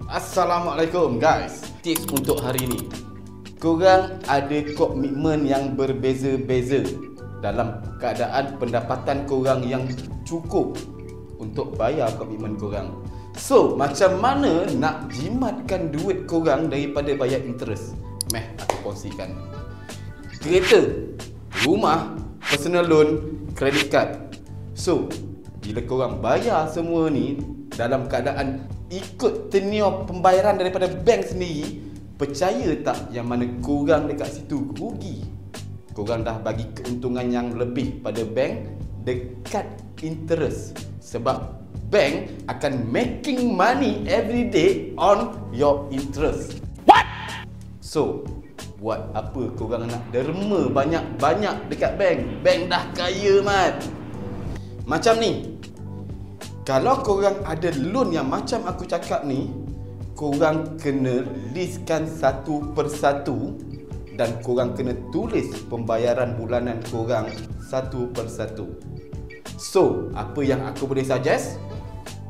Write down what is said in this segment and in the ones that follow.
Assalamualaikum guys. Tips untuk hari ini. Korang ada komitmen yang berbeza-beza dalam keadaan pendapatan korang yang cukup untuk bayar komitmen korang. So, macam mana nak jimatkan duit korang daripada bayar interest? Aku kongsikan. Kereta, rumah, personal loan, credit card. So, bila korang bayar semua ni dalam keadaan ikut tenure pembayaran daripada bank sendiri, percaya tak yang mana korang dekat situ rugi? Korang dah bagi keuntungan yang lebih pada bank dekat interest. Sebab bank akan making money every day on your interest. What? So, buat apa korang nak derma banyak-banyak dekat bank? Bank dah kaya, Mat. Macam ni, kalau korang ada loan yang macam aku cakap ni, korang kena listkan satu persatu dan korang kena tulis pembayaran bulanan korang satu persatu. So, apa yang aku boleh suggest?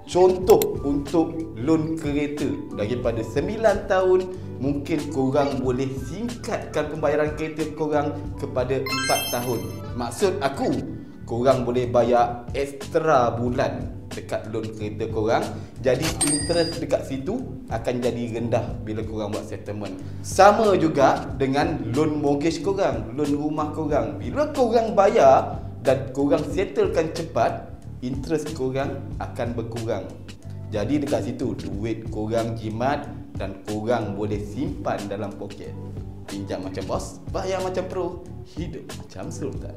Contoh untuk loan kereta daripada 9 tahun, mungkin korang boleh singkatkan pembayaran kereta korang kepada 4 tahun. Maksud aku, korang boleh bayar ekstra bulan dekat loan kereta korang. Jadi interest dekat situ akan jadi rendah bila korang buat settlement. Sama juga dengan loan mortgage korang, loan rumah korang. Bila korang bayar dan korang settlekan cepat, interest korang akan berkurang. Jadi dekat situ duit korang jimat dan korang boleh simpan dalam poket. Pinjam macam bos, bayar macam pro, hidup macam sultan.